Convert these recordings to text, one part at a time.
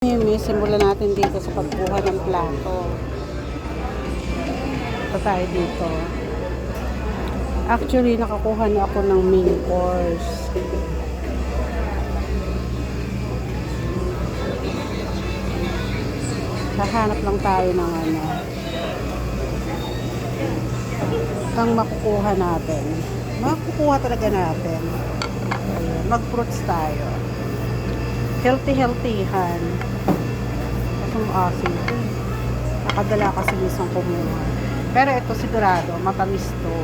Simulan natin dito sa pagkuha ng plato. Ito tayo dito. Actually, nakakuha na ako ng main course. Hahanap lang tayo ng ano. Ang makukuha natin. Makukuha talaga natin. Mag-fruits tayo. Healthy-healthyhan. Itong asin ko. Nakadala kasi isang kumuha. Pero ito sigurado, matamis to.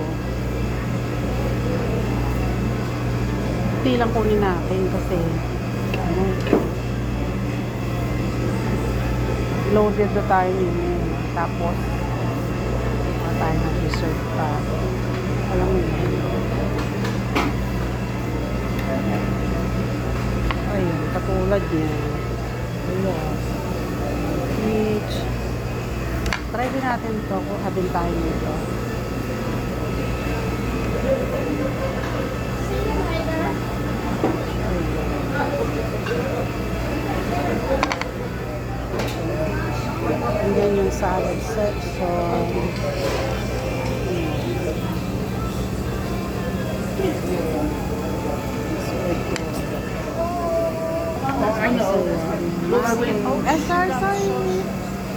Hindi lang kunin natin kasi ano, loaded na tayo yun. Tapos tayo ng dessert pa. Alam mo yun. Ayun, katulad niya. Ayun. Peach. Try din natin ito. Kuha din tayo nito. And then yung salad section. I know. Sorry.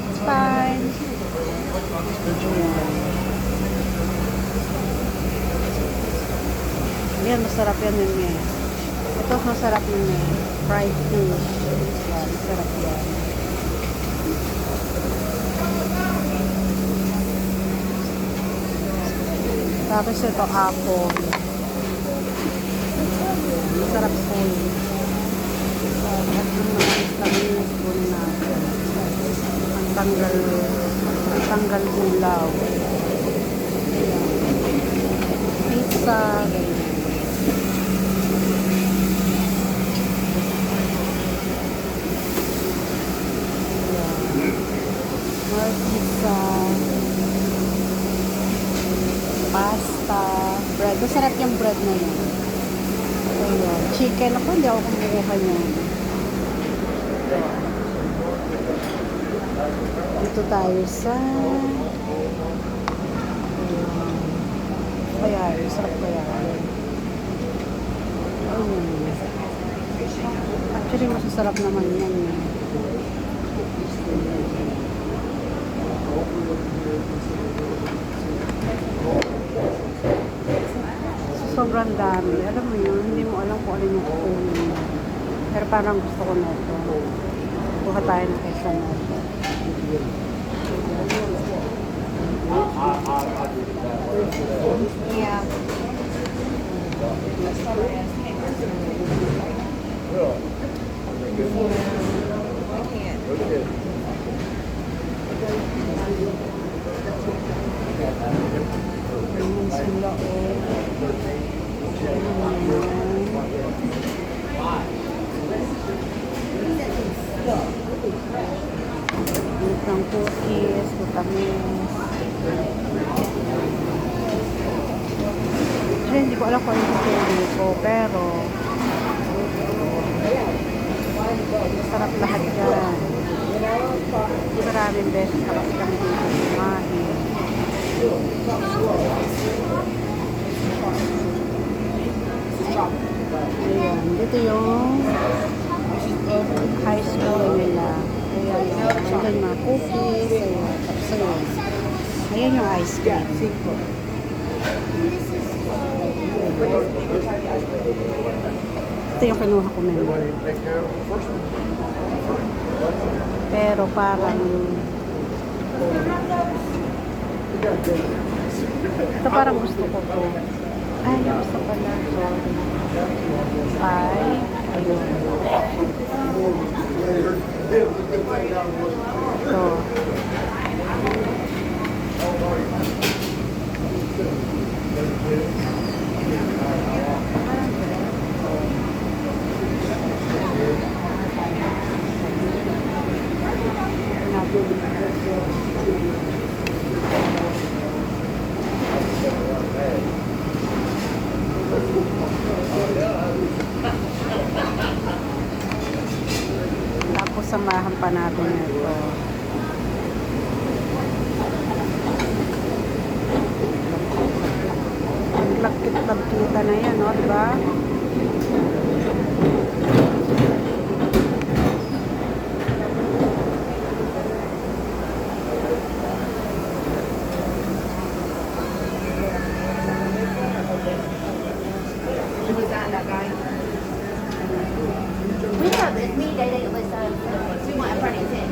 It's fine. Yan, masarap yan yun eh. Ito, masarap yun eh. Fried fish. Yan, masarap yan. Tapos ito, apple. Masarap po yun. At yung mga tamis po natin. Ang tanggal gulaw. Pizza. More pizza. Pasta. Bread. Masarap yung bread na yun. Ayan. Chicken. Ako, hindi ako kumukuha niya. Dito tayo sa kaya, sarap kaya. Actually, masasarap naman yan. Sobrang dami. Alam mo yun, hindi mo alam kung alin yung kukunin mo. Pero parang gusto ko na ito. Kuha tayo ng isa na ito. Yeah. I can't. Sila itong cookies, vitamins. Actually, hindi ko alam kung ano pili ko, pero masarap lahat yan. Maraming beses na kasi kami dito kumain. Ayan, dito yung high school nila. Ayan, andyan mga cookies. Ayan, tapos ayan. Ayan yung ice cream. Ito yung kinuha ko member. Pero parang ito parang gusto ko to. Ay, yung gusto pala. Sorry. Ay, ayun. Ito. Tapos sa Tirahan pa natin ito. Lagkit-lagkita na yan, no? Diba? We have it. Me, it was, we want a party thing.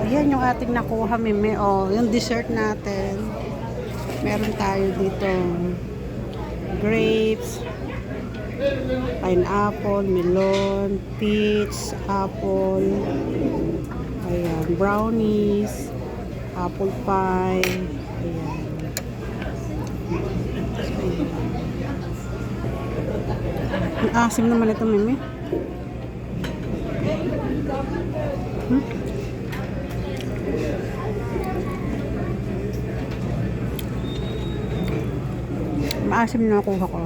Ayan yung ating nakuha, Meme. Oh, yung dessert natin. Meron tayo dito. Grapes, pineapple, melon, peach, apple, ayan, brownies, apple pie, ayan. Ang asim naman ito, Meme. Maasim na nakuha ko.